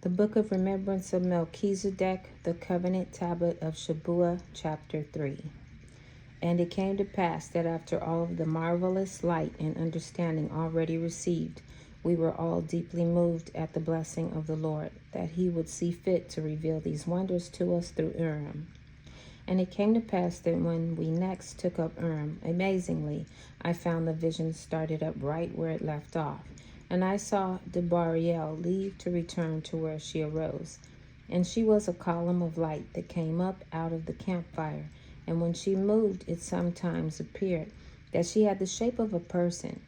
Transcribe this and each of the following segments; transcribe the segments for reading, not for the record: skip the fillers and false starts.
The Book of Remembrance of Melchizedek, the Covenant Tablet of Shabuwa, Chapter 3. And it came to pass that after all of the marvelous light and understanding already received, we were all deeply moved at the blessing of the Lord, that he would see fit to reveal these wonders to us through Urim. And it came to pass that when we next took up Urim, amazingly, I found the vision started up right where it left off. And I saw Debariel leave to return to where she arose. And she was a column of light that came up out of the campfire. And when she moved, it sometimes appeared that she had the shape of a person.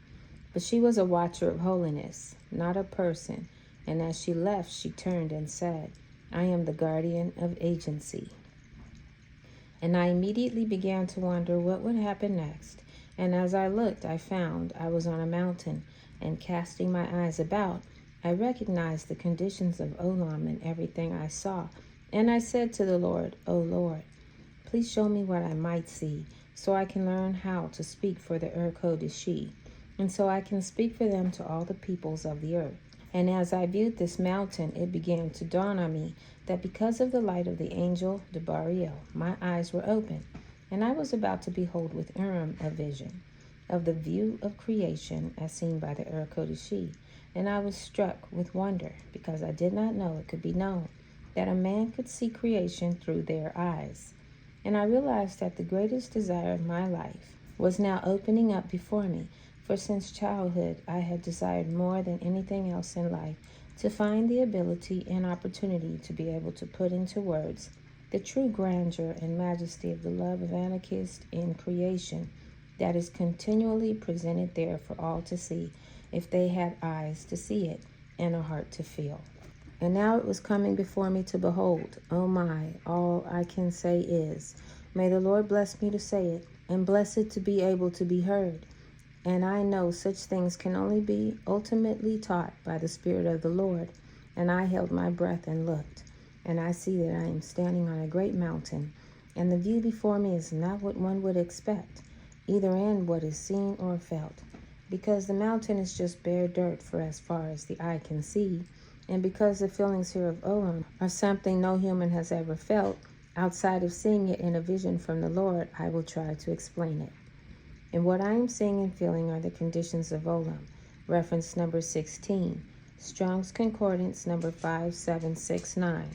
But she was a watcher of holiness, not a person. And as she left, she turned and said, I am the guardian of agency. And I immediately began to wonder what would happen next. And as I looked, I found I was on a mountain. And casting my eyes about, I recognized the conditions of Olam in everything I saw. And I said to the Lord, O Lord, please show me what I might see, so I can learn how to speak for the Eerkodeshiy, and so I can speak for them to all the peoples of the earth. And as I viewed this mountain, it began to dawn on me that because of the light of the angel Debariel, my eyes were open, and I was about to behold with Urim a vision of the view of creation as seen by the Eerkodeshiy. And I was struck with wonder, because I did not know it could be known that a man could see creation through their eyes. And I realized that the greatest desire of my life was now opening up before me, for since childhood I had desired more than anything else in life to find the ability and opportunity to be able to put into words the true grandeur and majesty of the love of Anokeesed in creation that is continually presented there for all to see, if they had eyes to see it and a heart to feel. And now it was coming before me to behold. Oh my, all I can say is, may the Lord bless me to say it, and bless it to be able to be heard. And I know such things can only be ultimately taught by the Spirit of the Lord. And I held my breath and looked, and I see that I am standing on a great mountain, and the view before me is not what one would expect, either in what is seen or felt, because the mountain is just bare dirt for as far as the eye can see, and because the feelings here of Olam are something no human has ever felt, outside of seeing it in a vision from the Lord, I will try to explain it. And what I am seeing and feeling are the conditions of Olam, reference number 16, Strong's Concordance number 5769.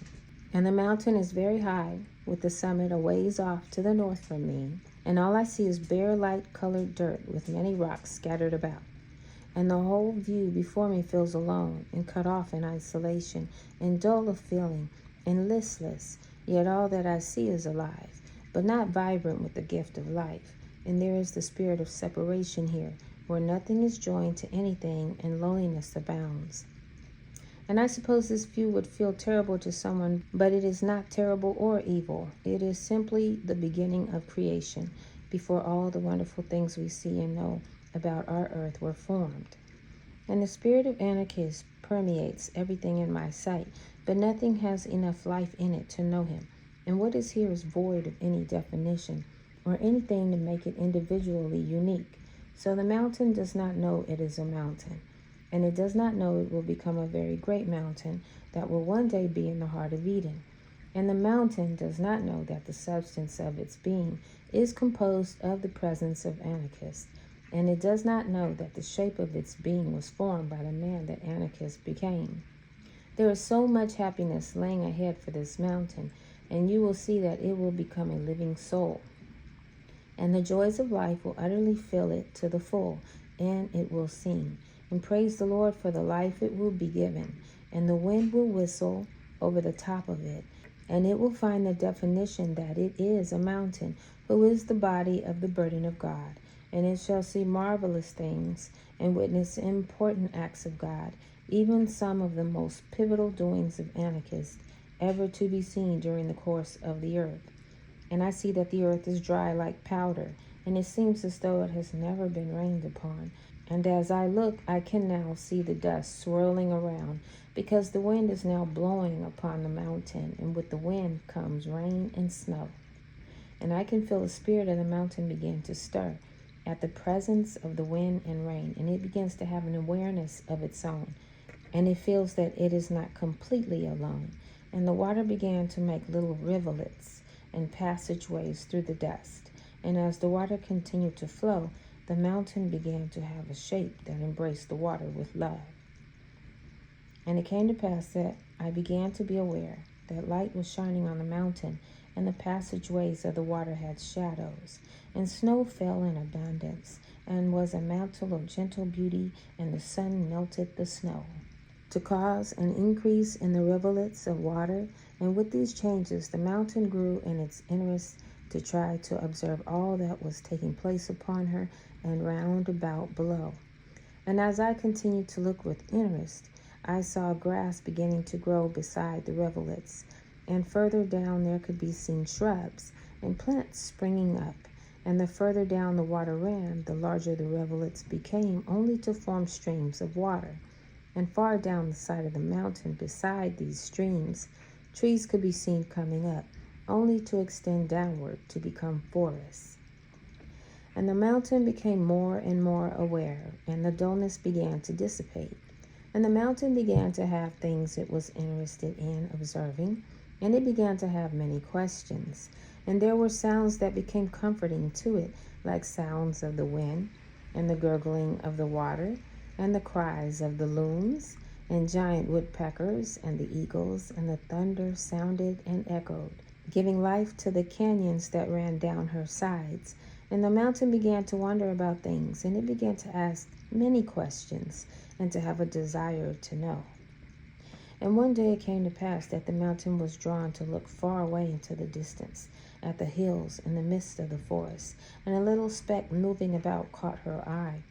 And the mountain is very high, with the summit a ways off to the north from me, and all I see is bare light-colored dirt with many rocks scattered about. And the whole view before me feels alone and cut off in isolation and dull of feeling and listless, yet all that I see is alive, but not vibrant with the gift of life. And there is the spirit of separation here, where nothing is joined to anything and loneliness abounds. And I suppose this view would feel terrible to someone, but it is not terrible or evil. It is simply the beginning of creation, before all the wonderful things we see and know about our earth were formed. And the spirit of Anokeesed permeates everything in my sight, but nothing has enough life in it to know him. And what is here is void of any definition, or anything to make it individually unique. So the mountain does not know it is a mountain. And it does not know it will become a very great mountain that will one day be in the heart of Eden. And the mountain does not know that the substance of its being is composed of the presence of Anokeesed. And it does not know that the shape of its being was formed by the man that Anokeesed became. There is so much happiness laying ahead for this mountain, and you will see that it will become a living soul. And the joys of life will utterly fill it to the full, and it will sing and praise the Lord for the life it will be given, and the wind will whistle over the top of it, and it will find the definition that it is a mountain, who is the body of the burden of God, and it shall see marvelous things and witness important acts of God, even some of the most pivotal doings of Anokeesed ever to be seen during the course of the earth. And I see that the earth is dry like powder, and it seems as though it has never been rained upon. And as I look, I can now see the dust swirling around, because the wind is now blowing upon the mountain, and with the wind comes rain and snow. And I can feel the spirit of the mountain begin to stir at the presence of the wind and rain, and it begins to have an awareness of its own. and it feels that it is not completely alone. And the water began to make little rivulets and passageways through the dust. And as the water continued to flow, the mountain began to have a shape that embraced the water with love. And it came to pass that I began to be aware that light was shining on the mountain, and the passageways of the water had shadows, and snow fell in abundance, and was a mantle of gentle beauty, and the sun melted the snow, to cause an increase in the rivulets of water. And with these changes, the mountain grew in its interest to try to observe all that was taking place upon her and round about below. And as I continued to look with interest, I saw grass beginning to grow beside the rivulets, and further down there could be seen shrubs and plants springing up. And the further down the water ran, the larger the rivulets became, only to form streams of water. And far down the side of the mountain, beside these streams, trees could be seen coming up, only to extend downward to become forests. And the mountain became more and more aware, and the dullness began to dissipate. And the mountain began to have things it was interested in observing, and it began to have many questions. And there were sounds that became comforting to it, like sounds of the wind, and the gurgling of the water, and the cries of the loons, and giant woodpeckers, and the eagles, and the thunder sounded and echoed, giving life to the canyons that ran down her sides. And the mountain began to wonder about things, and it began to ask many questions, and to have a desire to know. And one day it came to pass that the mountain was drawn to look far away into the distance, at the hills in the midst of the forest, and a little speck moving about caught her eye.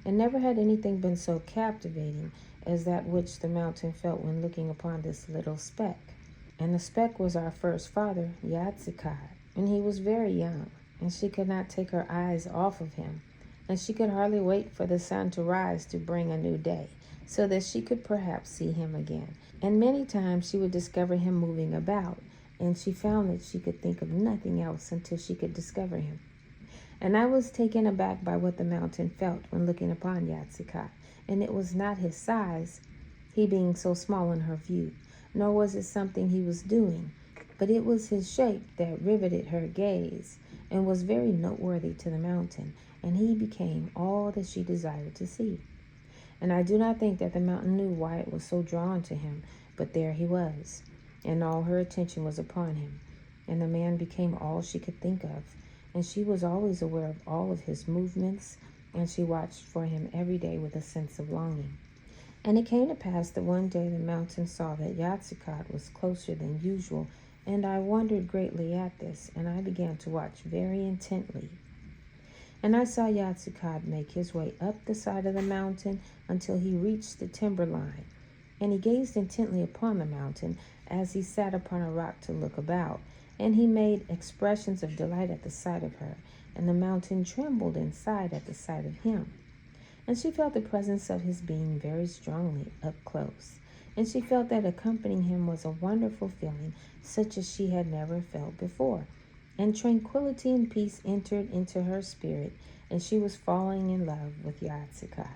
And never had anything been so captivating as that which the mountain felt when looking upon this little speck. And the speck was our first father, Yaatsekawd, and he was very young, and she could not take her eyes off of him, and she could hardly wait for the sun to rise to bring a new day, so that she could perhaps see him again. And many times she would discover him moving about, and she found that she could think of nothing else until she could discover him. And I was taken aback by what the mountain felt when looking upon Yaatsekawd, and it was not his size, he being so small in her view, nor was it something he was doing, but it was his shape that riveted her gaze, and was very noteworthy to the mountain, and he became all that she desired to see. And I do not think that the mountain knew why it was so drawn to him, but there he was, and all her attention was upon him. And the man became all she could think of, and she was always aware of all of his movements, and she watched for him every day with a sense of longing. And it came to pass that one day the mountain saw that Yaatsekawd was closer than usual, and I wondered greatly at this, and I began to watch very intently. And I saw Yaatsekawd make his way up the side of the mountain until he reached the timberline. And he gazed intently upon the mountain as he sat upon a rock to look about. And he made expressions of delight at the sight of her, and the mountain trembled inside at the sight of him. And she felt the presence of his being very strongly up close. And she felt that accompanying him was a wonderful feeling, such as she had never felt before. And tranquility and peace entered into her spirit, and she was falling in love with Yaatsekawd.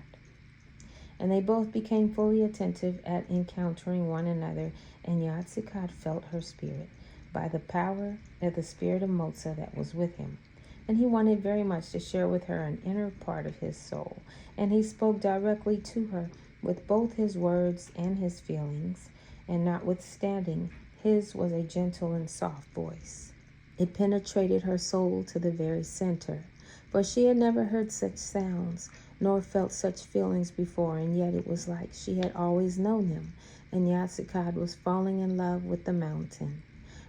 And they both became fully attentive at encountering one another, and Yaatsekawd felt her spirit by the power of the spirit of Motzah that was with him. And he wanted very much to share with her an inner part of his soul, and he spoke directly to her with both his words and his feelings, and notwithstanding, his was a gentle and soft voice. It penetrated her soul to the very center, for she had never heard such sounds, nor felt such feelings before, and yet it was like she had always known them, and Yaatsekawd was falling in love with the mountain.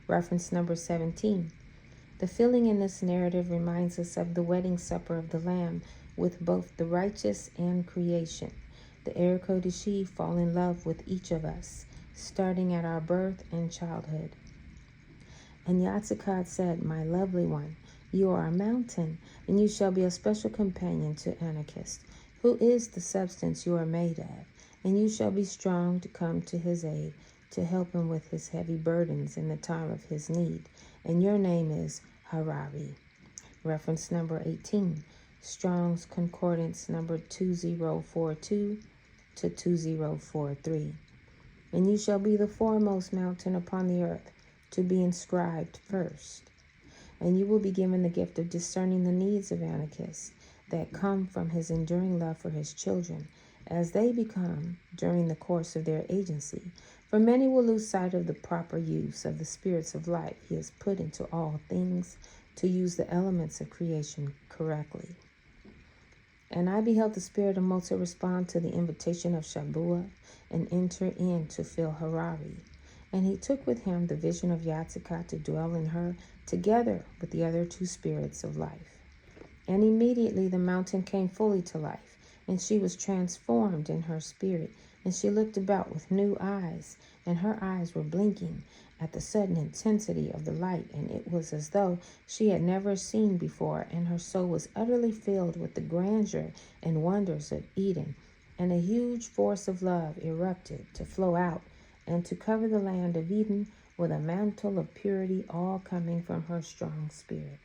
Reference number 17. The feeling in this narrative reminds us of the wedding supper of the Lamb with both the righteous and creation. The Eerkodeshiy fall in love with each of us, starting at our birth and childhood. And Yaatsekawd said, "My lovely one, you are a mountain, and you shall be a special companion to Anokeesed, who is the substance you are made of, and you shall be strong to come to his aid, to help him with his heavy burdens in the time of his need. And your name is Harari." Reference number 18, Strong's Concordance number 2042, to 2043. And you shall be the foremost mountain upon the earth, to be inscribed first. And you will be given the gift of discerning the needs of Anokeesed that come from his enduring love for his children, as they become during the course of their agency. For many will lose sight of the proper use of the spirits of life he has put into all things to use the elements of creation correctly. And I beheld the spirit of Motzah respond to the invitation of Shabuwa and enter in to fill Harari. And he took with him the vision of Yaatsekawd to dwell in her, together with the other two spirits of life. And immediately the mountain came fully to life, and she was transformed in her spirit, and she looked about with new eyes, and her eyes were blinking at the sudden intensity of the light, and it was as though she had never seen before, and her soul was utterly filled with the grandeur and wonders of Eden, and a huge force of love erupted to flow out and to cover the land of Eden with a mantle of purity, all coming from her strong spirit.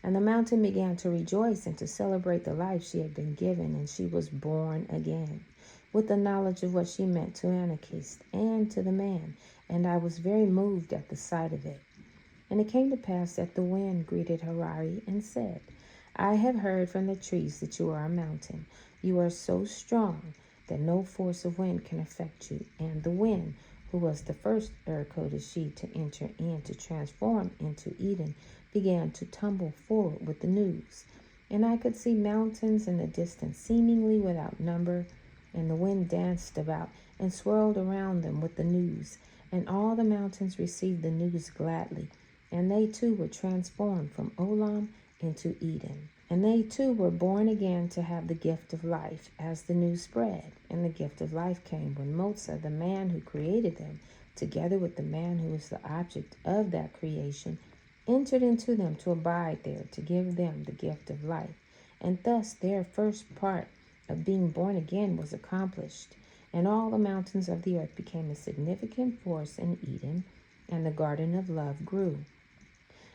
And the mountain began to rejoice and to celebrate the life she had been given, and she was born again, with the knowledge of what she meant to Anokeesed and to the man, and I was very moved at the sight of it. And it came to pass that the wind greeted Harari and said, I have heard from the trees that you are a mountain. You are so strong that no force of wind can affect you. And the wind, who was the first Eerkodeshiy to enter in to transform into Eden, began to tumble forward with the news. And I could see mountains in the distance, seemingly without number, and the wind danced about and swirled around them with the news. And all the mountains received the news gladly, and they too were transformed from Olam into Eden. And they too were born again to have the gift of life as the news spread. And the gift of life came when Motzah, the man who created them, together with the man who was the object of that creation, entered into them to abide there, to give them the gift of life. And thus their first part of being born again was accomplished. And all the mountains of the earth became a significant force in Eden, and the garden of love grew.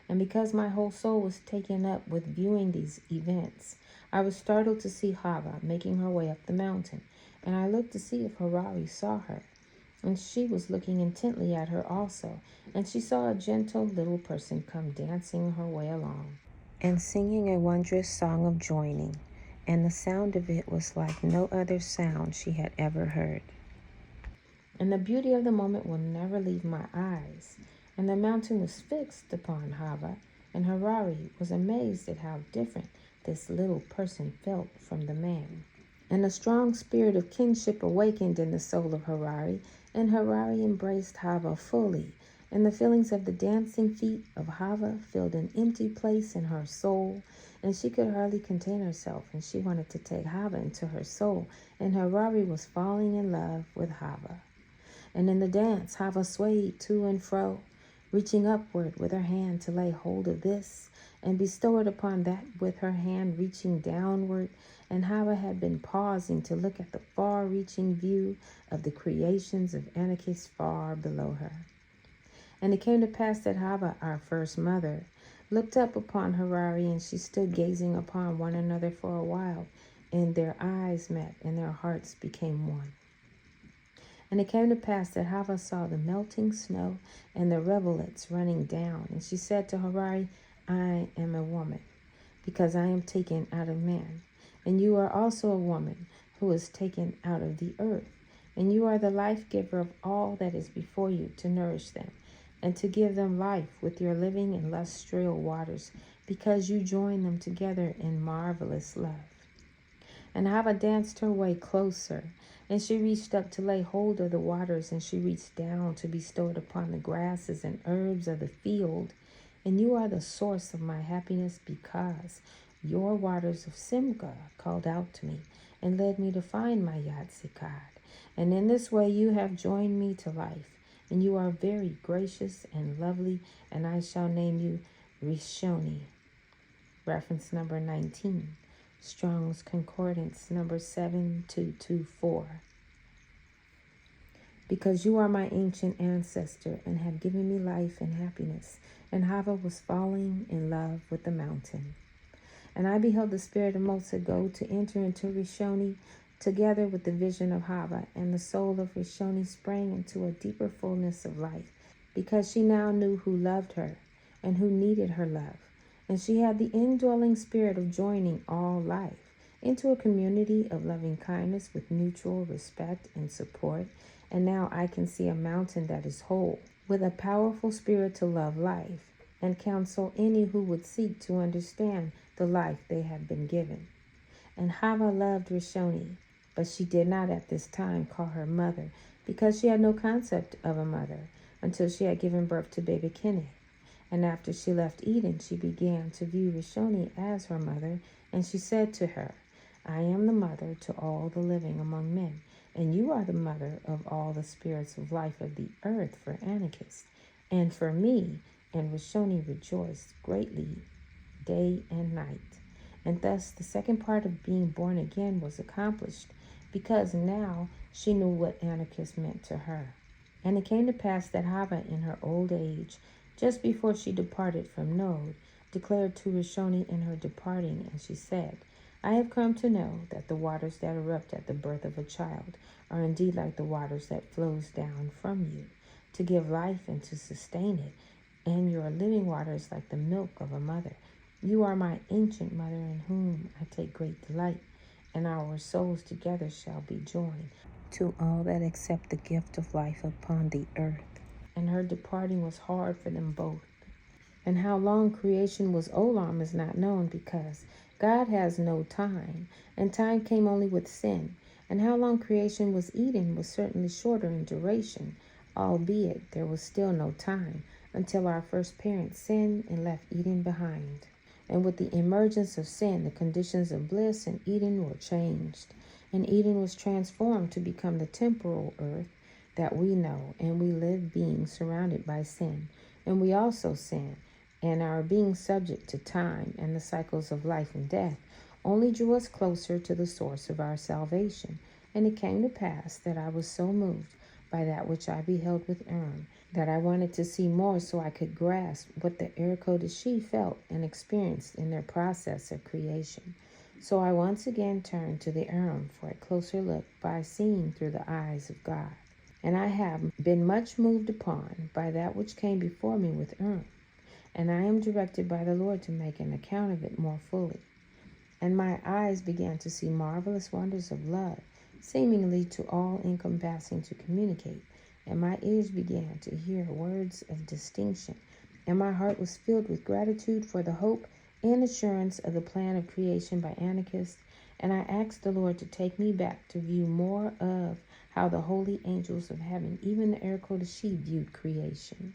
And because my whole soul was taken up with viewing these events, I was startled to see Hava making her way up the mountain. And I looked to see if Harari saw her. And she was looking intently at her also. And she saw a gentle little person come dancing her way along, and singing a wondrous song of joining. And the sound of it was like no other sound she had ever heard. And the beauty of the moment will never leave my eyes. And the mountain was fixed upon Hava, and Harari was amazed at how different this little person felt from the man. And a strong spirit of kinship awakened in the soul of Harari, and Harari embraced Hava fully, and the feelings of the dancing feet of Hava filled an empty place in her soul, and she could hardly contain herself, and she wanted to take Hava into her soul, and Harari was falling in love with Hava. And in the dance, Hava swayed to and fro, reaching upward with her hand to lay hold of this, and bestow it upon that with her hand reaching downward, and Hava had been pausing to look at the far-reaching view of the creations of Anokeesed far below her. And it came to pass that Hava, our first mother, looked up upon Harari, and she stood gazing upon one another for a while, and their eyes met, and their hearts became one. And it came to pass that Hava saw the melting snow and the rivulets running down. And she said to Harari, I am a woman, because I am taken out of man. And you are also a woman who is taken out of the earth. And you are the life giver of all that is before you, to nourish them, and to give them life with your living and lustrous waters, because you join them together in marvelous love. And Hava danced her way closer, and she reached up to lay hold of the waters, and she reached down to bestow it upon the grasses and herbs of the field. And you are the source of my happiness, because your waters of Simcha called out to me and led me to find my Yaatsekawd. And in this way you have joined me to life, and you are very gracious and lovely, and I shall name you Rishon. Reference number 19. Strong's Concordance number 7224. Because you are my ancient ancestor and have given me life and happiness. And Hava was falling in love with the mountain. And I beheld the spirit of Motzah go to enter into Rishon together with the vision of Hava, and the soul of Rishon sprang into a deeper fullness of life, because she now knew who loved her and who needed her love. And she had the indwelling spirit of joining all life into a community of loving kindness with mutual respect and support. And now I can see a mountain that is whole, with a powerful spirit to love life and counsel any who would seek to understand the life they have been given. And Hava loved Rishon, but she did not at this time call her mother, because she had no concept of a mother until she had given birth to baby Keneh. And after she left Eden, she began to view Rishon as her mother, and she said to her, I am the mother to all the living among men, and you are the mother of all the spirits of life of the earth for Anokeesed, and for me. And Rishon rejoiced greatly day and night. And thus the second part of being born again was accomplished, because now she knew what Anokeesed meant to her. And it came to pass that Hava in her old age, just before she departed from Nod, declared to Rishon in her departing, and she said, I have come to know that the waters that erupt at the birth of a child are indeed like the waters that flows down from you, to give life and to sustain it, and your living water is like the milk of a mother. You are my ancient mother, in whom I take great delight, and our souls together shall be joined to all that accept the gift of life upon the earth. And her departing was hard for them both. And how long creation was Olam is not known, because God has no time, and time came only with sin. And how long creation was Eden was certainly shorter in duration, albeit there was still no time, until our first parents sinned and left Eden behind. And with the emergence of sin, the conditions of bliss in Eden were changed, and Eden was transformed to become the temporal earth that we know, and we live being surrounded by sin. And we also sin, and our being subject to time and the cycles of life and death only drew us closer to the source of our salvation. And it came to pass that I was so moved by that which I beheld with that I wanted to see more, so I could grasp what the Eerkodeshiy felt and experienced in their process of creation. So I once again turned to the for a closer look by seeing through the eyes of God. And I have been much moved upon by that which came before me with and I am directed by the Lord to make an account of it more fully. And my eyes began to see marvelous wonders of love, seemingly to all encompassing to communicate, and my ears began to hear words of distinction, and my heart was filled with gratitude for the hope and assurance of the plan of creation by Anokeesed. And I asked the Lord to take me back to view more of how the holy angels of heaven, even the Eerkodeshiy, viewed creation.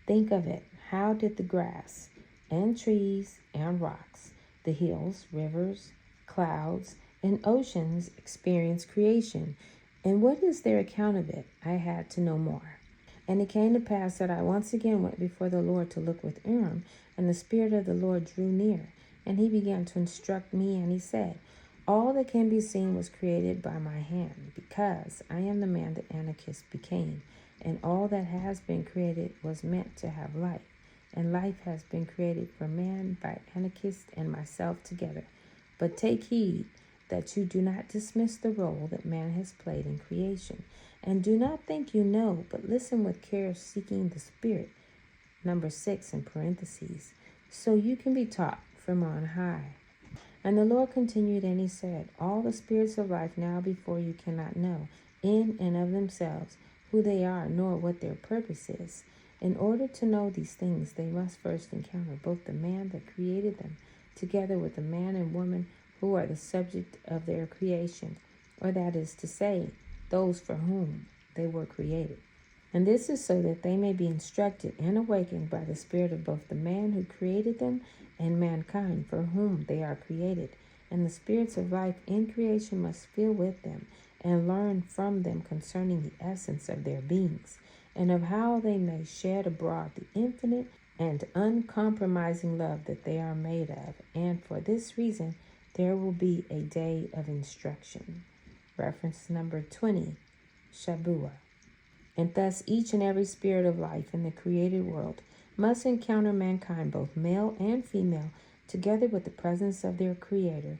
Think of it. How did the grass and trees and rocks, the hills, rivers, clouds, and oceans experience creation? And what is their account of it? I had to know more. And it came to pass that I once again went before the Lord to look with and the Spirit of the Lord drew near, and he began to instruct me, and he said, all that can be seen was created by my hand, because I am the man that Anokeesed became, and all that has been created was meant to have life, and life has been created for man by Anokeesed and myself together. But take heed that you do not dismiss the role that man has played in creation, and do not think you know, but listen with care, seeking the Spirit, number 6 in parentheses, so you can be taught from on high. And the Lord continued, and he said, all the spirits of life now before you cannot know in and of themselves who they are, nor what their purpose is. In order to know these things, they must first encounter both the man that created them, together with the man and woman who are the subject of their creation, or that is to say, those for whom they were created. And this is so that they may be instructed and awakened by the spirit of both the man who created them and mankind for whom they are created. And the spirits of life in creation must feel with them and learn from them concerning the essence of their beings, and of how they may shed abroad the infinite and uncompromising love that they are made of. And for this reason, there will be a day of instruction. Reference number 20, Shabuwa. And thus each and every spirit of life in the created world must encounter mankind, both male and female, together with the presence of their Creator,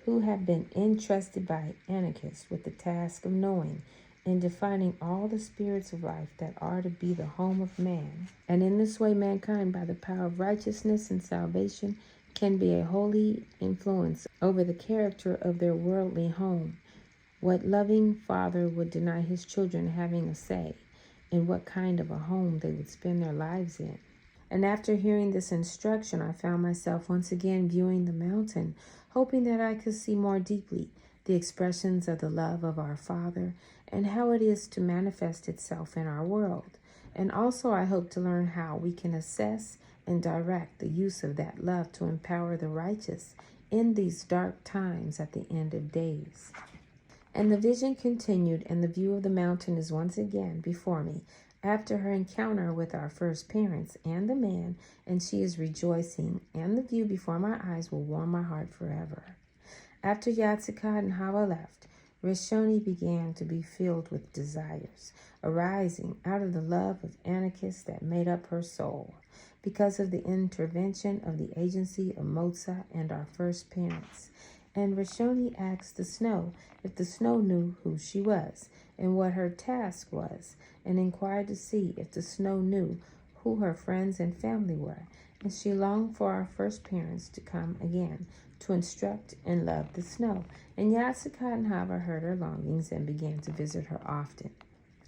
who have been entrusted by Anokeesed with the task of knowing and defining all the spirits of life that are to be the home of man. And in this way, mankind, by the power of righteousness and salvation, can be a holy influence over the character of their worldly home. What loving father would deny his children having a say in what kind of a home they would spend their lives in? And after hearing this instruction, I found myself once again viewing the mountain, hoping that I could see more deeply the expressions of the love of our Father and how it is to manifest itself in our world. And also I hope to learn how we can assess and direct the use of that love to empower the righteous in these dark times at the end of days. And the vision continued, and the view of the mountain is once again before me after her encounter with our first parents and the man, and she is rejoicing, and the view before my eyes will warm my heart forever. After Yaatsekawd and Hava left, Rishon began to be filled with desires, arising out of the love of Anokeesed that made up her soul, because of the intervention of the agency of Motzah and our first parents. And Rishon asked the snow if the snow knew who she was and what her task was, and inquired to see if the snow knew who her friends and family were. And she longed for our first parents to come again to instruct and love the snow. And Yaatsekawd and Hava heard her longings and began to visit her often.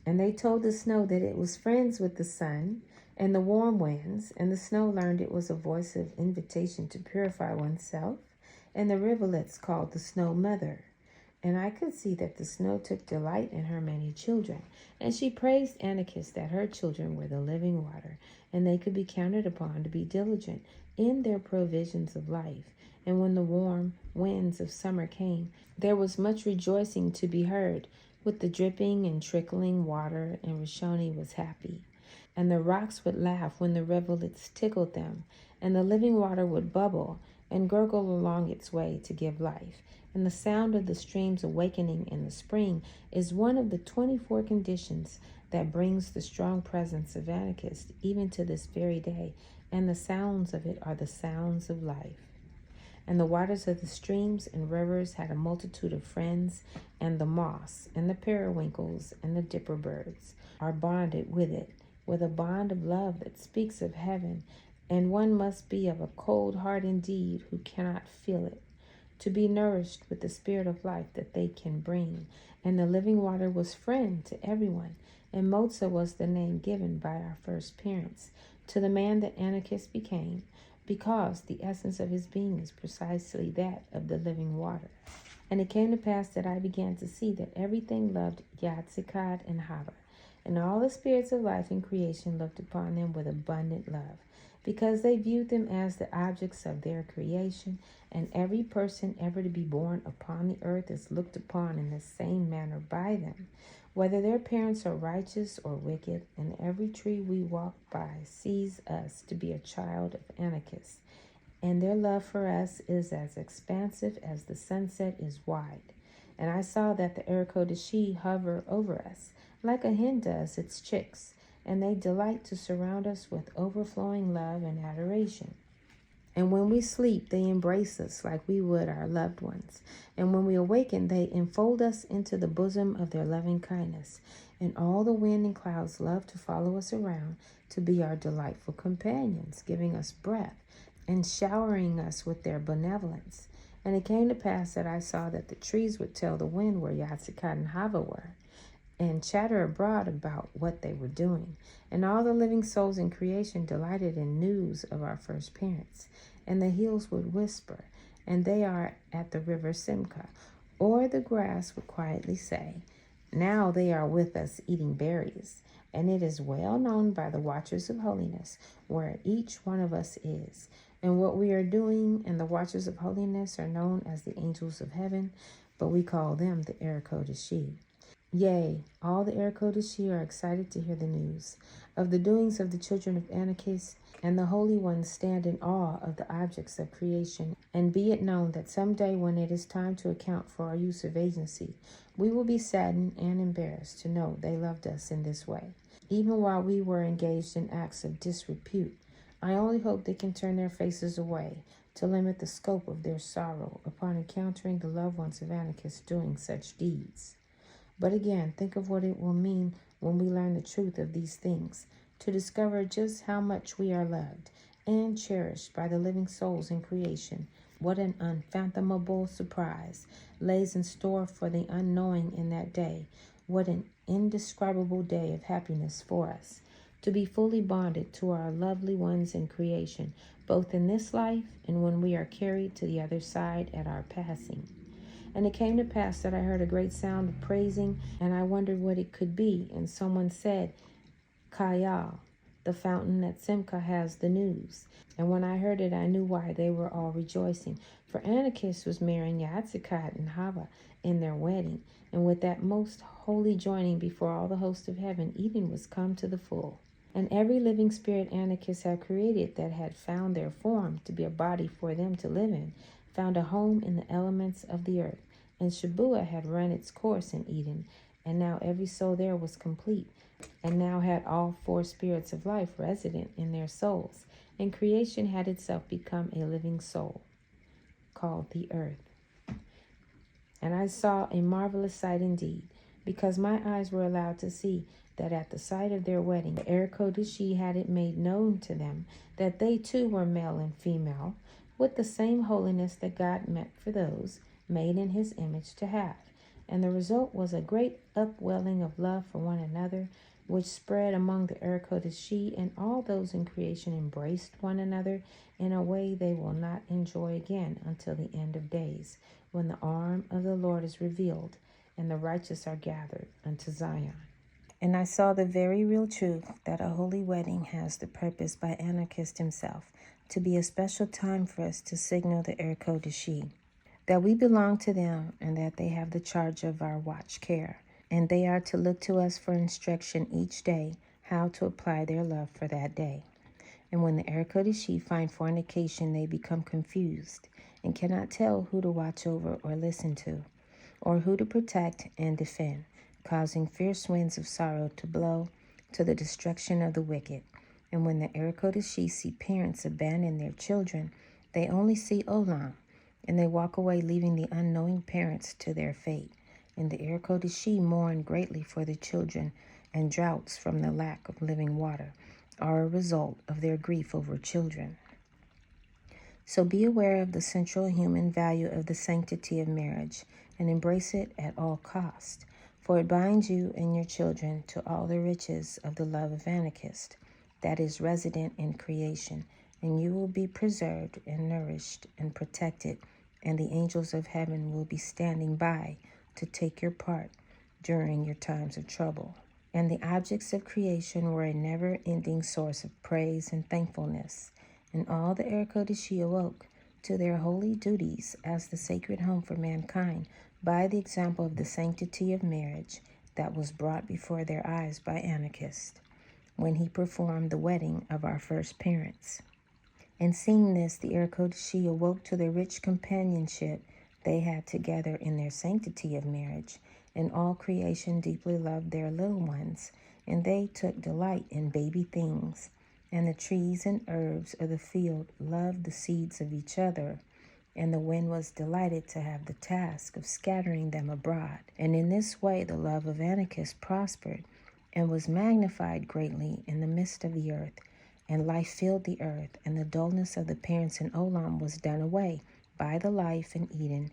And they told the snow that it was friends with the sun and the warm winds, and the snow learned it was a voice of invitation to purify oneself, and the rivulets called the snow mother. And I could see that the snow took delight in her many children, and she praised Anokeesed that her children were the living water, and they could be counted upon to be diligent in their provisions of life. And when the warm winds of summer came, there was much rejoicing to be heard, with the dripping and trickling water, and Rishon was happy. And the rocks would laugh when the rivulets tickled them, and the living water would bubble and gurgle along its way to give life. And the sound of the streams awakening in the spring is one of the 24 conditions that brings the strong presence of Anokeesed even to this very day, and the sounds of it are the sounds of life. And the waters of the streams and rivers had a multitude of friends, and the moss and the periwinkles and the dipper birds are bonded with it, with a bond of love that speaks of heaven, and one must be of a cold heart indeed who cannot feel it, to be nourished with the spirit of life that they can bring. And the living water was friend to everyone, and Motzah was the name given by our first parents to the man that Anokeesed became, because the essence of his being is precisely that of the living water. And it came to pass that I began to see that everything loved Yaatsekawd and Hava, and all the spirits of life in creation looked upon them with abundant love, because they viewed them as the objects of their creation, and every person ever to be born upon the earth is looked upon in the same manner by them, whether their parents are righteous or wicked, and every tree we walk by sees us to be a child of Anokeesed, and their love for us is as expansive as the sunset is wide. And I saw that the Eerkodeshiy hover over us, like a hen does its chicks, and they delight to surround us with overflowing love and adoration. And when we sleep, they embrace us like we would our loved ones. And when we awaken, they enfold us into the bosom of their loving kindness. And all the wind and clouds love to follow us around to be our delightful companions, giving us breath and showering us with their benevolence. And it came to pass that I saw that the trees would tell the wind where Yaatsekawd and Hava were, and chatter abroad about what they were doing. And all the living souls in creation delighted in news of our first parents. And the hills would whisper, and they are at the river Simcha. Or the grass would quietly say, now they are with us eating berries. And it is well known by the watchers of holiness where each one of us is. And what we are doing, and the watchers of holiness are known as the angels of heaven, but we call them the Eerkodeshiy. Yea, all the Eerkodeshiy are excited to hear the news of the doings of the children of Anokeesed, and the holy ones stand in awe of the objects of creation. And be it known that some day when it is time to account for our use of agency, we will be saddened and embarrassed to know they loved us in this way, even while we were engaged in acts of disrepute. I only hope they can turn their faces away to limit the scope of their sorrow upon encountering the loved ones of Anokeest doing such deeds. But again, think of what it will mean when we learn the truth of these things, to discover just how much we are loved and cherished by the living souls in creation. What an unfathomable surprise lays in store for the unknowing in that day. What an indescribable day of happiness for us, to be fully bonded to our lovely ones in creation, both in this life and when we are carried to the other side at our passing. And it came to pass that I heard a great sound of praising, and I wondered what it could be. And someone said, Kahee, the fountain at Simcha has the news. And when I heard it, I knew why they were all rejoicing. For Anokeest was marrying Yaatsekawd and Hava in their wedding. And with that most holy joining before all the host of heaven, Eden was come to the full. And every living spirit Anokeest had created that had found their form to be a body for them to live in, found a home in the elements of the earth. And Shabuwa had run its course in Eden, and now every soul there was complete, and now had all four spirits of life resident in their souls, and creation had itself become a living soul, called the earth. And I saw a marvelous sight indeed, because my eyes were allowed to see that at the sight of their wedding, Eerkodeshiy had it made known to them that they too were male and female, with the same holiness that God meant for those made in his image to have. And the result was a great upwelling of love for one another, which spread among the Eerkodeshiy, and all those in creation embraced one another in a way they will not enjoy again until the end of days, when the arm of the Lord is revealed, and the righteous are gathered unto Zion. And I saw the very real truth that a holy wedding has the purpose by Anokeest himself to be a special time for us to signal the Eerkodeshiy that we belong to them, and that they have the charge of our watch care, and they are to look to us for instruction each day how to apply their love for that day. And when the Eerkodeshiy find fornication, they become confused and cannot tell who to watch over or listen to, or who to protect and defend, causing fierce winds of sorrow to blow to the destruction of the wicked. And when the Eerkodeshiy see parents abandon their children, they only see Olam, and they walk away, leaving the unknowing parents to their fate. And the Eerkodeshiy mourn greatly for the children, and droughts from the lack of living water are a result of their grief over children. So be aware of the central human value of the sanctity of marriage, and embrace it at all cost, for it binds you and your children to all the riches of the love of Anokeest that is resident in creation, and you will be preserved and nourished and protected, and the angels of heaven will be standing by to take your part during your times of trouble. And the objects of creation were a never-ending source of praise and thankfulness, and all the Eerkodeshiy awoke to their holy duties as the sacred home for mankind by the example of the sanctity of marriage that was brought before their eyes by Anokeest when he performed the wedding of our first parents. And seeing this, the Eerkodeshiy awoke to the rich companionship they had together in their sanctity of marriage, and all creation deeply loved their little ones, and they took delight in baby things, and the trees and herbs of the field loved the seeds of each other, and the wind was delighted to have the task of scattering them abroad. And in this way the love of Anokeest prospered, and was magnified greatly in the midst of the earth, and life filled the earth, and the dullness of the parents in Olam was done away by the life in Eden,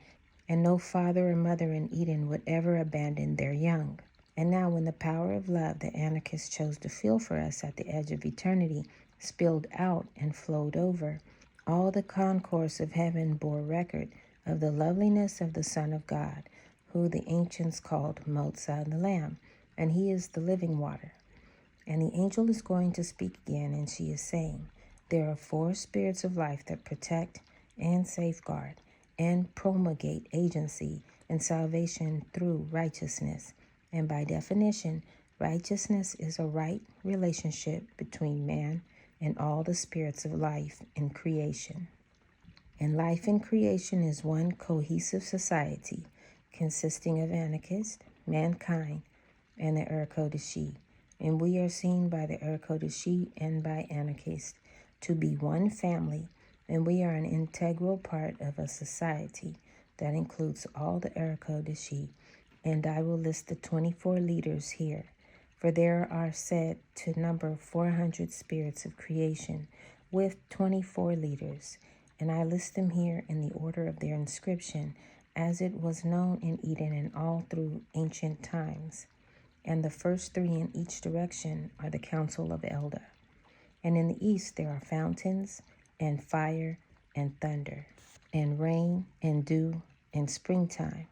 and no father or mother in Eden would ever abandon their young. And now when the power of love that Anokeest chose to feel for us at the edge of eternity spilled out and flowed over, all the concourse of heaven bore record of the loveliness of the Son of God, who the ancients called Motzah the Lamb, and he is the living water. And the angel is going to speak again, and she is saying, there are four spirits of life that protect and safeguard and promulgate agency and salvation through righteousness. And by definition, righteousness is a right relationship between man and all the spirits of life in creation. And life in creation is one cohesive society consisting of Anokeest, mankind, and the Eerkodeshiy. And we are seen by the Eerkodeshiy and by Anokeest to be one family, and we are an integral part of a society that includes all the Eerkodeshiy, and I will list the 24 leaders here, for there are said to number 400 spirits of creation with 24 leaders, and I list them here in the order of their inscription, as it was known in Eden and all through ancient times. And the first three in each direction are the council of Elda. And in the east there are fountains, and fire, and thunder, and rain, and dew, and springtime.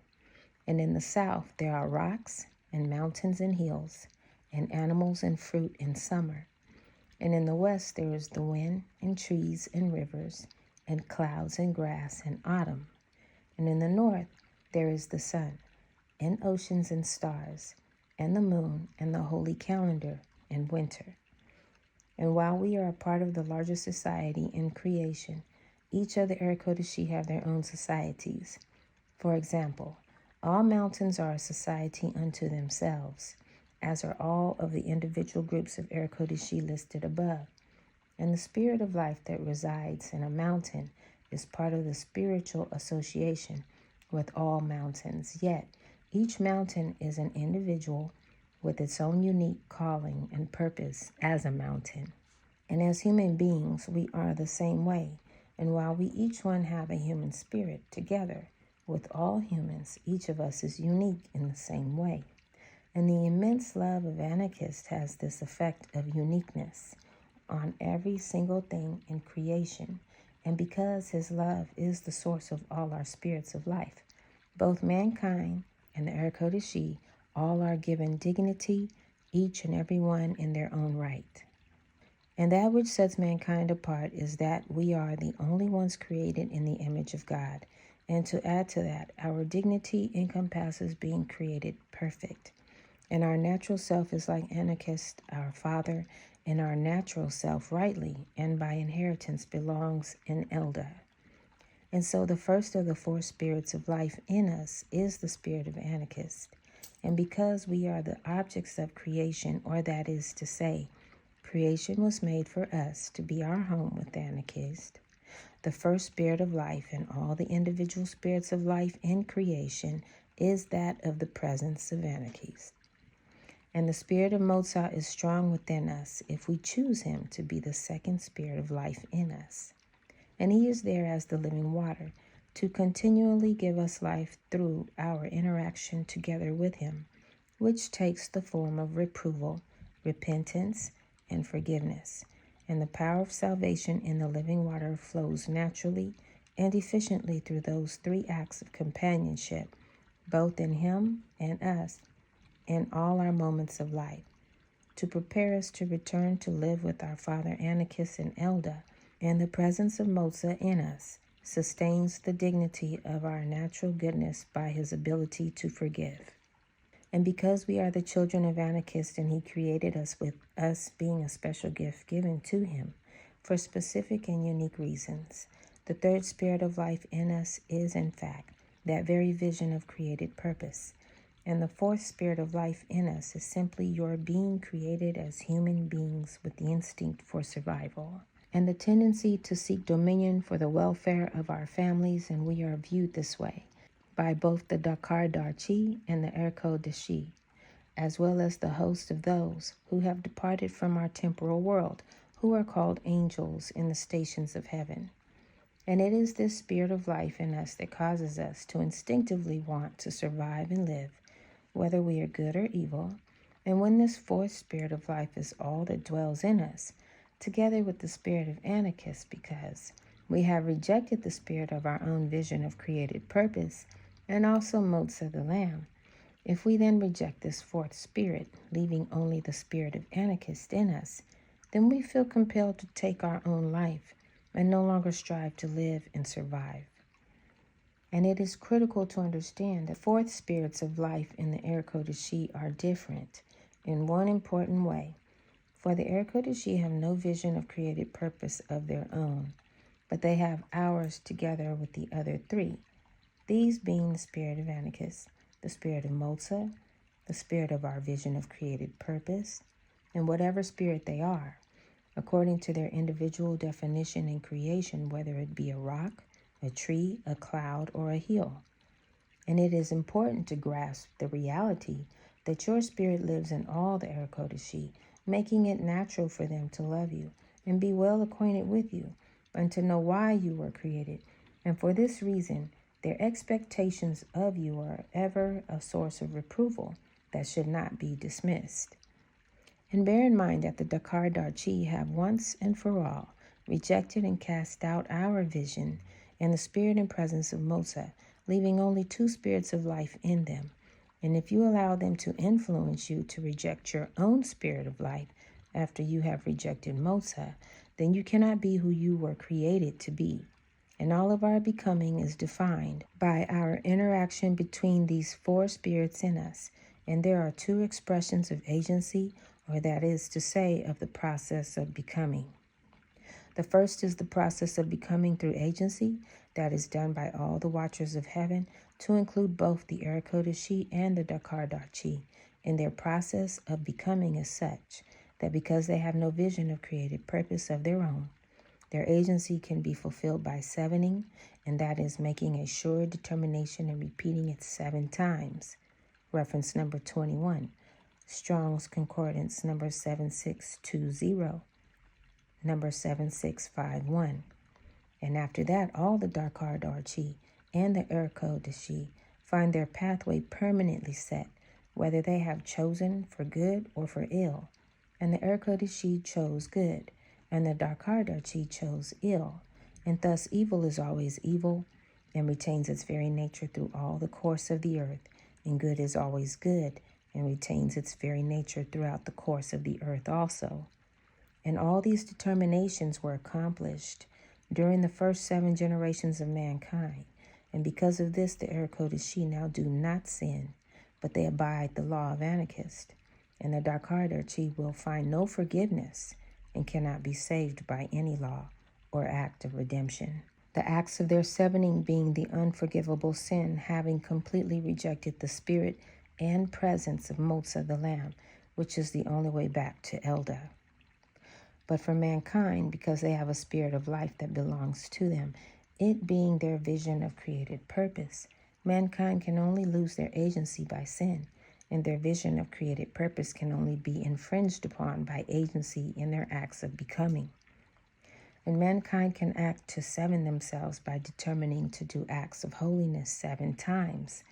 And in the south there are rocks, and mountains, and hills, and animals, and fruit in summer. And in the west there is the wind, and trees, and rivers, and clouds, and grass, and autumn. And in the north there is the sun, and oceans, and stars, and the moon, and the holy calendar, and winter. And while we are a part of the larger society in creation, each of the Eerkodeshiy have their own societies. For example, all mountains are a society unto themselves, as are all of the individual groups of Eerkodeshiy listed above. And the spirit of life that resides in a mountain is part of the spiritual association with all mountains. Yet, each mountain is an individual with its own unique calling and purpose as a mountain. And as human beings, we are the same way. And while we each one have a human spirit together with all humans, each of us is unique in the same way. And the immense love of Anokeesed has this effect of uniqueness on every single thing in creation. And because his love is the source of all our spirits of life, both mankind and the Eerkodeshiy all are given dignity, each and every one in their own right. And that which sets mankind apart is that we are the only ones created in the image of God. And to add to that, our dignity encompasses being created perfect. And our natural self is like Anokeesed, our father, and our natural self rightly and by inheritance belongs in Elda. And so the first of the four spirits of life in us is the spirit of Anokeesed. And because we are the objects of creation, or that is to say, creation was made for us to be our home with Anokeesed, the first spirit of life in all the individual spirits of life in creation is that of the presence of Anokeesed. And the spirit of Motzah is strong within us if we choose him to be the second spirit of life in us. And he is there as the living water to continually give us life through our interaction together with him, which takes the form of reproval, repentance, and forgiveness. And the power of salvation in the living water flows naturally and efficiently through those three acts of companionship, both in him and us, in all our moments of life, to prepare us to return to live with our Father Anokeesed and Elda, and the presence of Motzah in us sustains the dignity of our natural goodness by his ability to forgive. And because we are the children of Anokeesed and he created us with us being a special gift given to him for specific and unique reasons, the third spirit of life in us is in fact that very vision of created purpose. And the fourth spirit of life in us is simply your being created as human beings with the instinct for survival and the tendency to seek dominion for the welfare of our families, and we are viewed this way by both the Decadarchiy and the Eerkodeshiy, as well as the host of those who have departed from our temporal world, who are called angels in the stations of heaven. And it is this spirit of life in us that causes us to instinctively want to survive and live, whether we are good or evil. And when this fourth spirit of life is all that dwells in us, together with the spirit of Anokeesed, because we have rejected the spirit of our own vision of created purpose, and also Motzah the Lamb. If we then reject this fourth spirit, leaving only the spirit of Anokeesed in us, then we feel compelled to take our own life and no longer strive to live and survive. And it is critical to understand that fourth spirits of life in the Eerkodeshiy are different in one important way. For the Eerkodeshiy have no vision of created purpose of their own, but they have ours together with the other three, these being the spirit of Anokeesed, the spirit of Motzah, the spirit of our vision of created purpose, and whatever spirit they are, according to their individual definition and creation, whether it be a rock, a tree, a cloud, or a hill. And it is important to grasp the reality that your spirit lives in all the Eerkodeshiy, making it natural for them to love you and be well acquainted with you, and to know why you were created. And for this reason, their expectations of you are ever a source of reproval that should not be dismissed. And bear in mind that the Decadarchiy have once and for all rejected and cast out our vision and the spirit and presence of Motzah, leaving only two spirits of life in them. And if you allow them to influence you to reject your own spirit of life after you have rejected Motzah, then you cannot be who you were created to be. And all of our becoming is defined by our interaction between these four spirits in us. And there are two expressions of agency, or that is to say, of the process of becoming. The first is the process of becoming through agency that is done by all the watchers of heaven, to include both the Eerkodeshiy and the Decadarchiy. And their process of becoming is such that because they have no vision of created purpose of their own, their agency can be fulfilled by sevening, and that is making a sure determination and repeating it 7 times. Reference number 21, Strong's Concordance number 7620, number 7651. And after that, all the Decadarchiy and the Eerkodeshiy find their pathway permanently set, whether they have chosen for good or for ill. And the Eerkodeshiy chose good, and the Decadarchiy chose ill. And thus evil is always evil, and retains its very nature through all the course of the earth, and good is always good, and retains its very nature throughout the course of the earth also. And all these determinations were accomplished during the first 7 generations of mankind. And because of this, the Eerkodeshiy now do not sin, but they abide the law of Anokeesed. And the Decadarchiy will find no forgiveness and cannot be saved by any law or act of redemption. The acts of their sevening being the unforgivable sin, having completely rejected the spirit and presence of Motzah the Lamb, which is the only way back to Elda. But for mankind, because they have a spirit of life that belongs to them, it being their vision of created purpose, mankind can only lose their agency by sin, and their vision of created purpose can only be infringed upon by agency in their acts of becoming. And mankind can act to seven themselves by determining to do acts of holiness 7 times,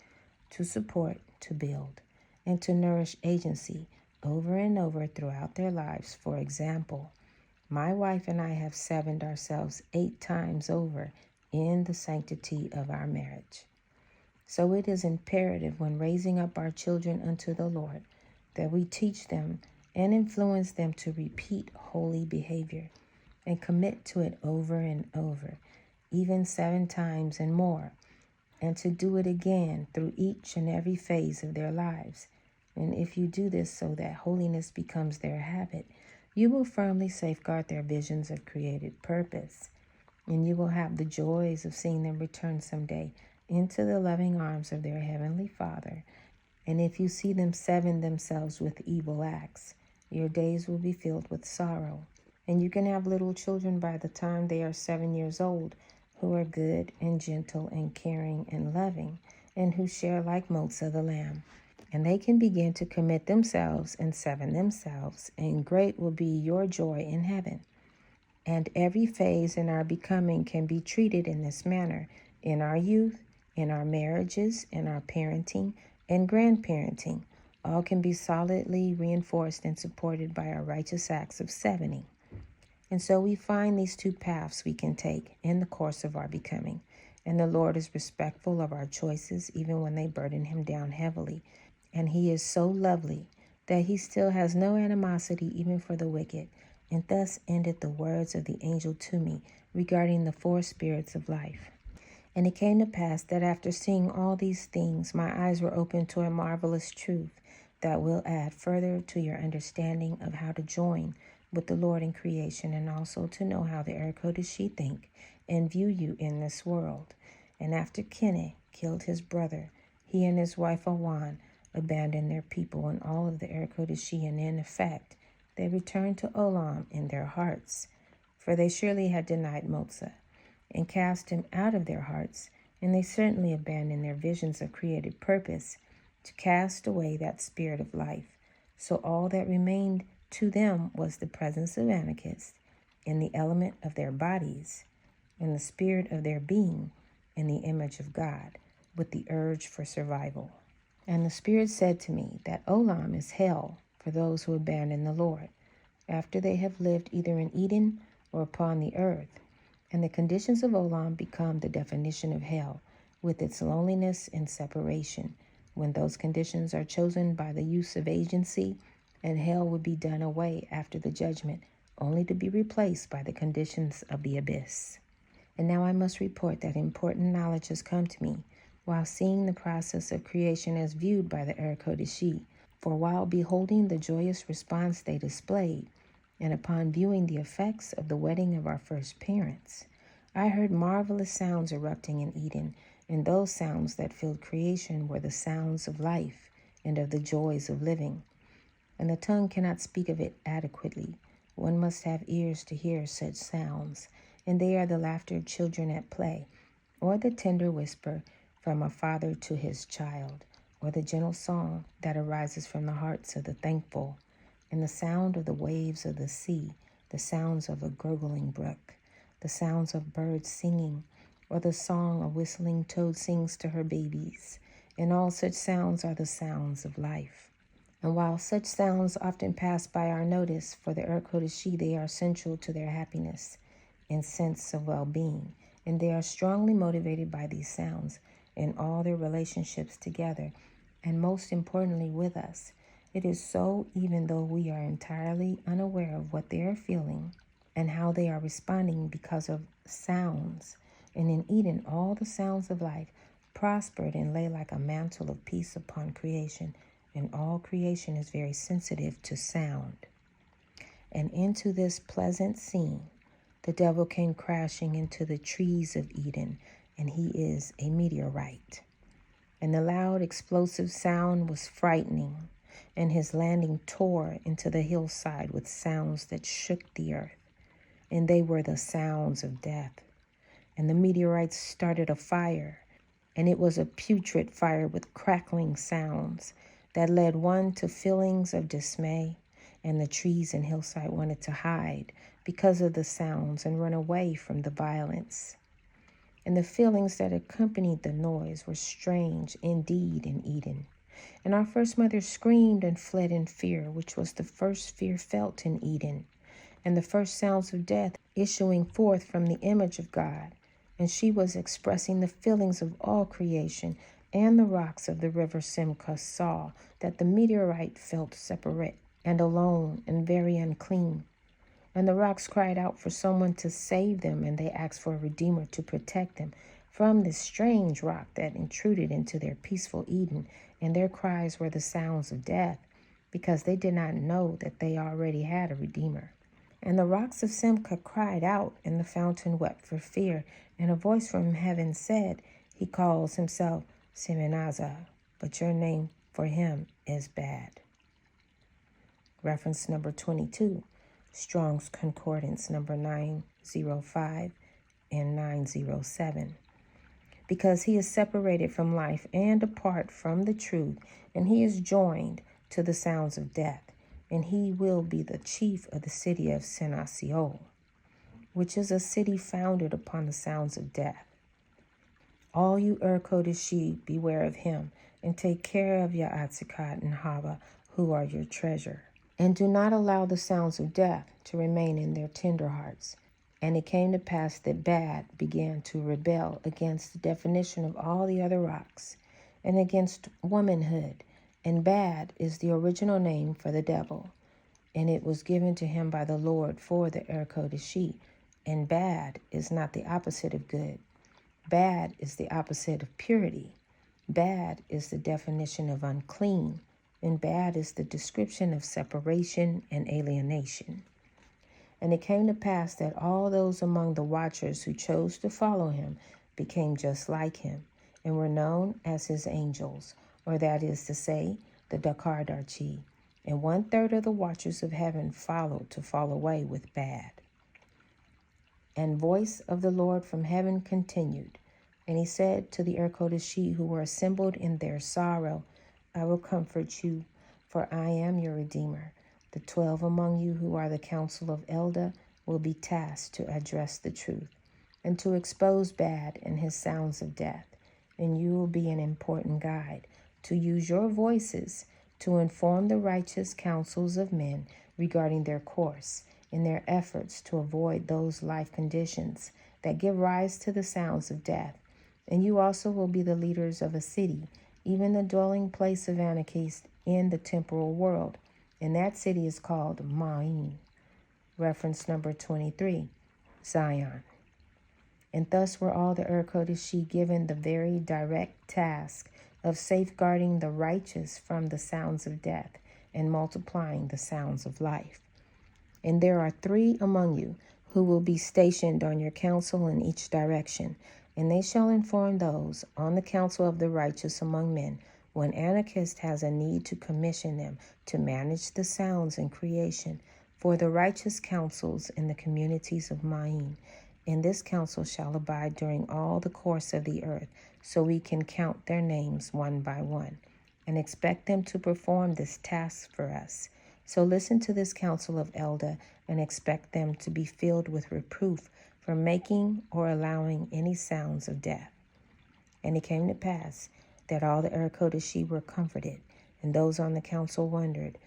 to support, to build, and to nourish agency over and over throughout their lives. For example, my wife and I have sevened ourselves 8 times over in the sanctity of our marriage. So it is imperative when raising up our children unto the Lord that we teach them and influence them to repeat holy behavior and commit to it over and over, even 7 times and more, and to do it again through each and every phase of their lives. And if you do this so that holiness becomes their habit, you will firmly safeguard their visions of created purpose, and you will have the joys of seeing them return someday into the loving arms of their Heavenly Father. And if you see them seven themselves with evil acts, your days will be filled with sorrow. And you can have little children by the time they are 7 years old who are good and gentle and caring and loving, and who share like Motzah the Lamb. And they can begin to commit themselves and seven themselves, and great will be your joy in heaven. And every phase in our becoming can be treated in this manner in our youth, in our marriages, in our parenting, and grandparenting. All can be solidly reinforced and supported by our righteous acts of sevening. And so we find these 2 paths we can take in the course of our becoming. And the Lord is respectful of our choices, even when they burden him down heavily. And he is so lovely that he still has no animosity even for the wicked. And thus ended the words of the angel to me regarding the 4 spirits of life. And it came to pass that after seeing all these things, my eyes were opened to a marvelous truth that will add further to your understanding of how to join with the Lord in creation, and also to know how the Eerkodeshiy think and view you in this world. And after Kahee killed his brother, he and his wife Awan abandoned their people and all of the Eerkodeshiy, and in effect, they returned to Olam in their hearts, for they surely had denied Motzah, and cast him out of their hearts, and they certainly abandoned their visions of created purpose to cast away that spirit of life. So all that remained to them was the presence of Anokeesed in the element of their bodies, and the spirit of their being in the image of God, with the urge for survival. And the Spirit said to me that Olam is hell for those who abandon the Lord, after they have lived either in Eden or upon the earth. And the conditions of Olam become the definition of hell, with its loneliness and separation, when those conditions are chosen by the use of agency, and hell would be done away after the judgment, only to be replaced by the conditions of the abyss. And now I must report that important knowledge has come to me while seeing the process of creation as viewed by the Eerkodeshiy. For while beholding the joyous response they displayed, and upon viewing the effects of the wedding of our first parents, I heard marvelous sounds erupting in Eden, and those sounds that filled creation were the sounds of life and of the joys of living. And the tongue cannot speak of it adequately. One must have ears to hear such sounds, and they are the laughter of children at play, or the tender whisper from a father to his child, or the gentle song that arises from the hearts of the thankful, and the sound of the waves of the sea, the sounds of a gurgling brook, the sounds of birds singing, or the song a whistling toad sings to her babies, and all such sounds are the sounds of life. And while such sounds often pass by our notice, for the Eerkodeshiy, they are central to their happiness and sense of well-being, and they are strongly motivated by these sounds in all their relationships together, and most importantly with us. It is so even though we are entirely unaware of what they are feeling and how they are responding because of sounds. And in Eden, all the sounds of life prospered and lay like a mantle of peace upon creation, and all creation is very sensitive to sound. And into this pleasant scene, the devil came crashing into the trees of Eden, and he is a meteorite. And the loud explosive sound was frightening, and his landing tore into the hillside with sounds that shook the earth, and they were the sounds of death. And the meteorites started a fire, and it was a putrid fire with crackling sounds that led one to feelings of dismay, and the trees and hillside wanted to hide because of the sounds and run away from the violence. And the feelings that accompanied the noise were strange indeed in Eden. And our first mother screamed and fled in fear, which was the first fear felt in Eden, and the first sounds of death issuing forth from the image of God. And she was expressing the feelings of all creation, and the rocks of the river Simcha saw that the meteorite felt separate and alone and very unclean. And the rocks cried out for someone to save them, and they asked for a redeemer to protect them from this strange rock that intruded into their peaceful Eden. And their cries were the sounds of death, because they did not know that they already had a redeemer. And the rocks of Simcha cried out, and the fountain wept for fear. And a voice from heaven said, "He calls himself Semenazah, but your name for him is bad." Reference number 22. Strong's Concordance number 905 and 907. Because he is separated from life and apart from the truth, and he is joined to the sounds of death, and he will be the chief of the city of Senaciol, which is a city founded upon the sounds of death. All you Eerkodeshiy, beware of him, and take care of Yaatsekawd and Hava, who are your treasure. And do not allow the sounds of death to remain in their tender hearts. And it came to pass that Bad began to rebel against the definition of all the other rocks, and against womanhood. And Bad is the original name for the devil, and it was given to him by the Lord for the Eerkodeshiy. And bad is not the opposite of good. Bad is the opposite of purity. Bad is the definition of unclean, and bad is the description of separation and alienation. And it came to pass that all those among the watchers who chose to follow him became just like him, and were known as his angels, or that is to say, the Decadarchiy. and 1/3 of the watchers of heaven followed to fall away with bad. And voice of the Lord from heaven continued, and he said to the Eerkodeshiy who were assembled in their sorrow, I will comfort you, for I am your Redeemer. The 12 among you who are the council of Elda will be tasked to address the truth and to expose bad and his sounds of death. And you will be an important guide to use your voices to inform the righteous counsels of men regarding their course in their efforts to avoid those life conditions that give rise to the sounds of death. And you also will be the leaders of a city, even the dwelling place of Anokeesed in the temporal world. And that city is called Maween. Reference number 23, Zion. And thus were all the Eerkodeshiy given the very direct task of safeguarding the righteous from the sounds of death and multiplying the sounds of life. And there are 3 among you who will be stationed on your council in each direction, and they shall inform those on the council of the righteous among men when Anokeesed has a need to commission them to manage the sounds in creation for the righteous councils in the communities of Maween. And this council shall abide during all the course of the earth, so we can count their names one by one, and expect them to perform this task for us. So listen to this council of Elda and expect them to be filled with reproof for making or allowing any sounds of death. And it came to pass that all the Eerkodeshiy were comforted, and those on the council wondered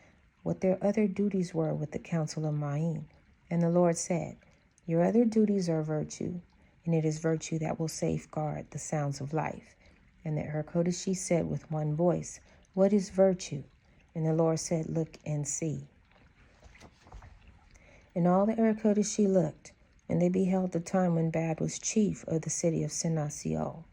what their other duties were with the council of Maween. And the Lord said, your other duties are virtue, and it is virtue that will safeguard the sounds of life. And the Eerkodeshiy said with one voice, what is virtue? And the Lord said, look and see. And all the Eerkodeshiy looked, and they beheld the time when Bad was chief of the city of Senasio.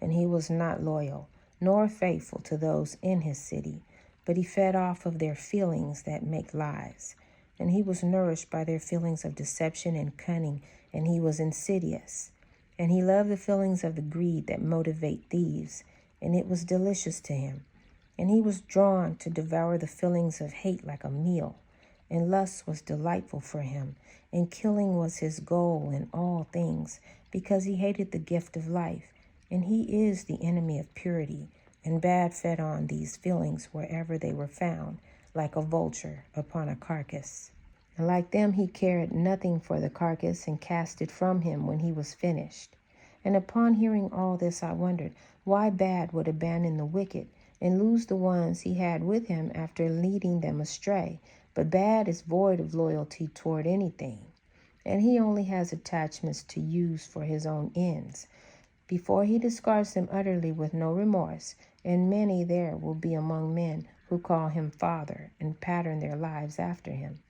And he was not loyal, nor faithful to those in his city, but he fed off of their feelings that make lies. And he was nourished by their feelings of deception and cunning, and he was insidious. And he loved the feelings of the greed that motivate thieves, and it was delicious to him. And he was drawn to devour the feelings of hate like a meal, and lust was delightful for him, and killing was his goal in all things, because he hated the gift of life, and he is the enemy of purity. And Bad fed on these feelings wherever they were found, like a vulture upon a carcass. And like them he cared nothing for the carcass, and cast it from him when he was finished. And upon hearing all this I wondered why Bad would abandon the wicked, and lose the ones he had with him after leading them astray. But Bad is void of loyalty toward anything, and he only has attachments to use for his own ends, before he discards them utterly with no remorse. And many there will be among men who call him father and pattern their lives after him.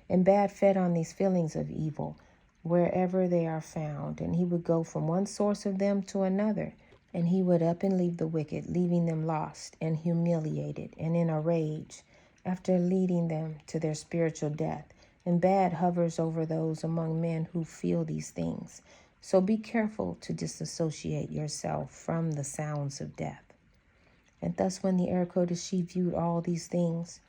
And Bad fed on these feelings of evil wherever they are found, and he would go from one source of them to another, and he would up and leave the wicked, leaving them lost and humiliated and in a rage, after leading them to their spiritual death. And Bad hovers over those among men who feel these things. So be careful to disassociate yourself from the sounds of death. And thus when the Eerkodeshiy viewed all these things,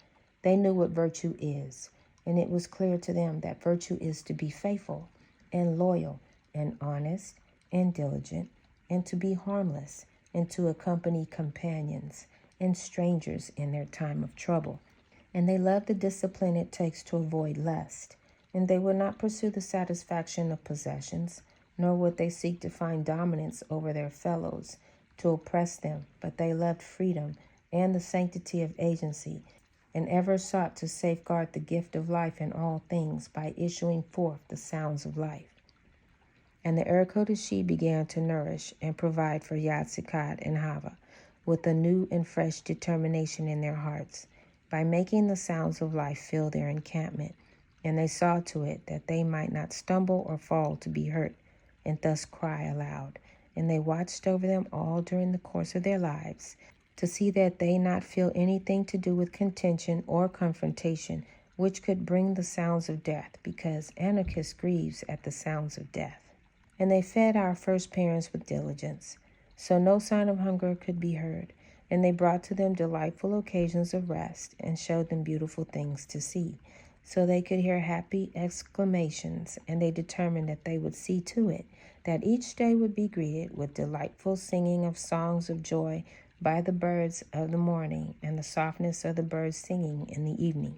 they knew what virtue is. And it was clear to them that virtue is to be faithful and loyal and honest and diligent, and to be harmless, and to accompany companions and strangers in their time of trouble. And they love the discipline it takes to avoid lust. And they would not pursue the satisfaction of possessions, nor would they seek to find dominance over their fellows, to oppress them, but they loved freedom and the sanctity of agency, and ever sought to safeguard the gift of life in all things by issuing forth the sounds of life. And the Eerkodeshiy began to nourish and provide for Yaatsekawd and Hava with a new and fresh determination in their hearts, by making the sounds of life fill their encampment. And they saw to it that they might not stumble or fall to be hurt, and thus cry aloud. And they watched over them all during the course of their lives, to see that they not feel anything to do with contention or confrontation, which could bring the sounds of death, because Anokeesed grieves at the sounds of death. And they fed our first parents with diligence, so no sign of hunger could be heard. And they brought to them delightful occasions of rest, and showed them beautiful things to see. So they could hear happy exclamations, and they determined that they would see to it that each day would be greeted with delightful singing of songs of joy by the birds of the morning, and the softness of the birds singing in the evening.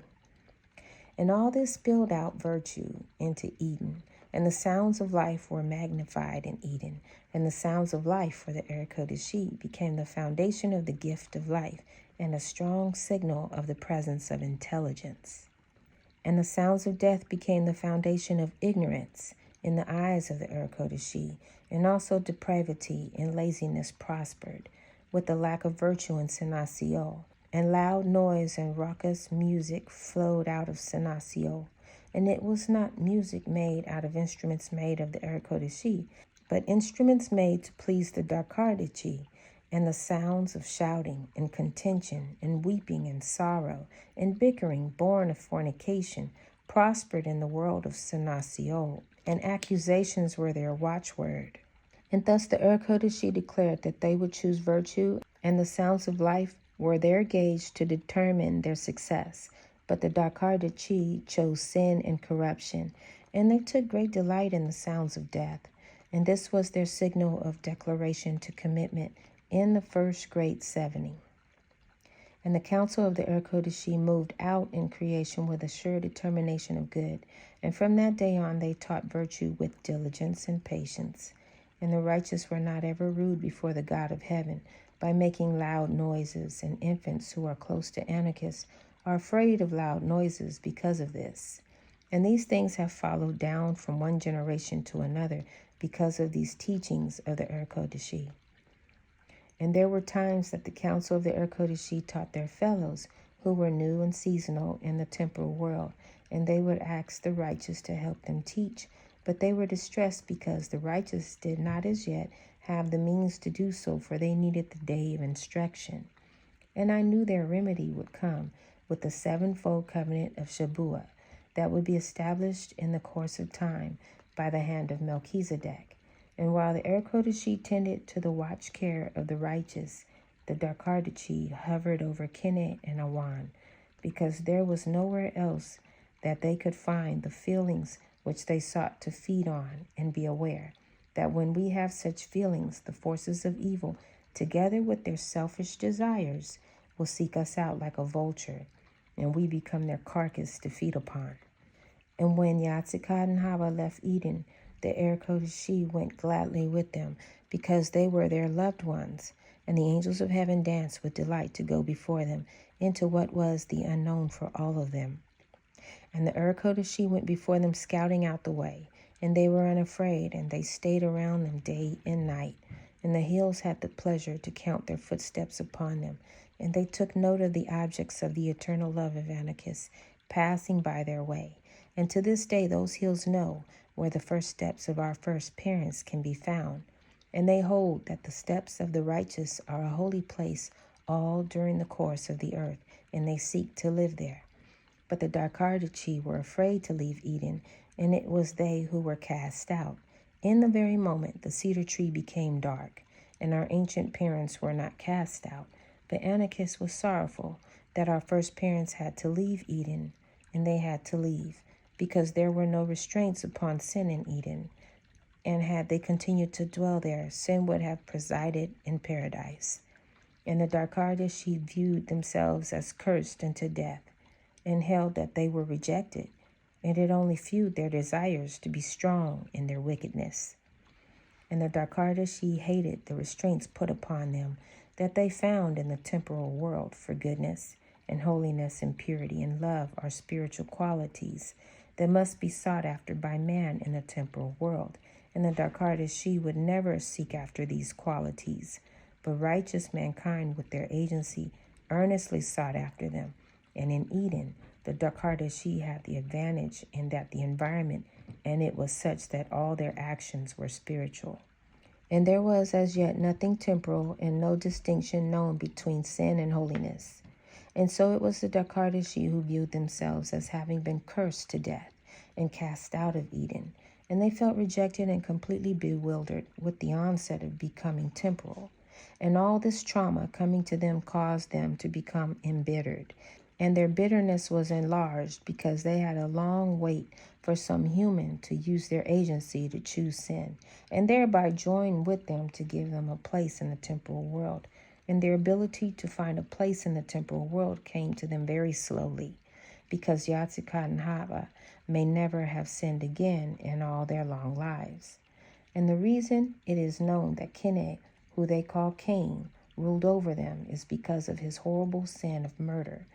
And all this spilled out virtue into Eden, and the sounds of life were magnified in Eden, and the sounds of life for the Eerkodeshiy became the foundation of the gift of life, and a strong signal of the presence of intelligence. And the sounds of death became the foundation of ignorance in the eyes of the Eerkodeshiy, and also depravity and laziness prospered, with the lack of virtue in Senasio. And loud noise and raucous music flowed out of Senasio. And it was not music made out of instruments made of the Eerkodeshiy, but instruments made to please the Decadarchiy, and the sounds of shouting and contention and weeping and sorrow and bickering born of fornication prospered in the world of Senasio, and accusations were their watchword. And thus the Eerkodeshiy declared that they would choose virtue, and the sounds of life were their gauge to determine their success. But the Decadarchiy chose sin and corruption, and they took great delight in the sounds of death. And this was their signal of declaration to commitment in the first great 70. And the counsel of the Eerkodeshiy moved out in creation with a sure determination of good. And from that day on they taught virtue with diligence and patience. And the righteous were not ever rude before the God of heaven by making loud noises, and infants who are close to Anokeesed are afraid of loud noises because of this. And these things have followed down from one generation to another because of these teachings of the Eerkodeshiy. And there were times that the council of the Eerkodeshiy taught their fellows who were new and seasonal in the temporal world, and they would ask the righteous to help them teach, but they were distressed because the righteous did not as yet have the means to do so, for they needed the day of instruction. And I knew their remedy would come with the sevenfold covenant of Shabuwa that would be established in the course of time by the hand of Melchizedek. And while the Eerkodeshiy tended to the watch care of the righteous, the Decadarchiy hovered over Keneh and Awan, because there was nowhere else that they could find the feelings which they sought to feed on, and be aware that when we have such feelings, the forces of evil, together with their selfish desires, will seek us out like a vulture, and we become their carcass to feed upon. And when Yaatsekawd and Hava left Eden, the Eerkodeshiy went gladly with them, because they were their loved ones, and the angels of heaven danced with delight to go before them into what was the unknown for all of them. And the Eerkodeshiy went before them, scouting out the way, and they were unafraid, and they stayed around them day and night. And the hills had the pleasure to count their footsteps upon them, and they took note of the objects of the eternal love of Anokeesed passing by their way. And to this day those hills know where the first steps of our first parents can be found. And they hold that the steps of the righteous are a holy place all during the course of the earth, and they seek to live there. But the Decadarchiy were afraid to leave Eden, and it was they who were cast out. In the very moment the cedar tree became dark, and our ancient parents were not cast out. But Anokeesed was sorrowful that our first parents had to leave Eden, and they had to leave, because there were no restraints upon sin in Eden. And had they continued to dwell there, sin would have presided in paradise. And the Decadarchiy viewed themselves as cursed unto death, and held that they were rejected, and it only fueled their desires to be strong in their wickedness. And the Decadarchiy hated the restraints put upon them that they found in the temporal world, for goodness and holiness and purity and love are spiritual qualities that must be sought after by man in the temporal world. And the Decadarchiy would never seek after these qualities, but righteous mankind with their agency earnestly sought after them. And in Eden, the Decadarchiy had the advantage in that the environment, and it was such that all their actions were spiritual. And there was as yet nothing temporal, and no distinction known between sin and holiness. And so it was the Decadarchiy who viewed themselves as having been cursed to death and cast out of Eden. And they felt rejected and completely bewildered with the onset of becoming temporal. And all this trauma coming to them caused them to become embittered. And their bitterness was enlarged because they had a long wait for some human to use their agency to choose sin, and thereby join with them to give them a place in the temporal world. And their ability to find a place in the temporal world came to them very slowly, because Yaatsekawd and Hava may never have sinned again in all their long lives. And the reason it is known that Kahee, who they call Cain, ruled over them is because of his horrible sin of murder,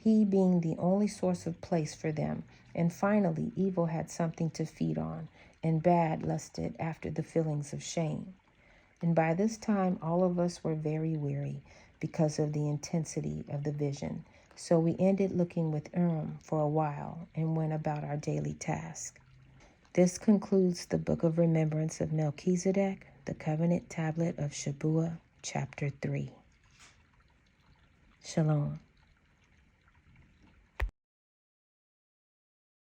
he being the only source of place for them. And finally, evil had something to feed on, and bad lusted after the feelings of shame. And by this time, all of us were very weary because of the intensity of the vision. So we ended looking with for a while and went about our daily task. This concludes the Book of Remembrance of Melchizedek, the Covenant Tablet of Shabuwa, Chapter 3. Shalom.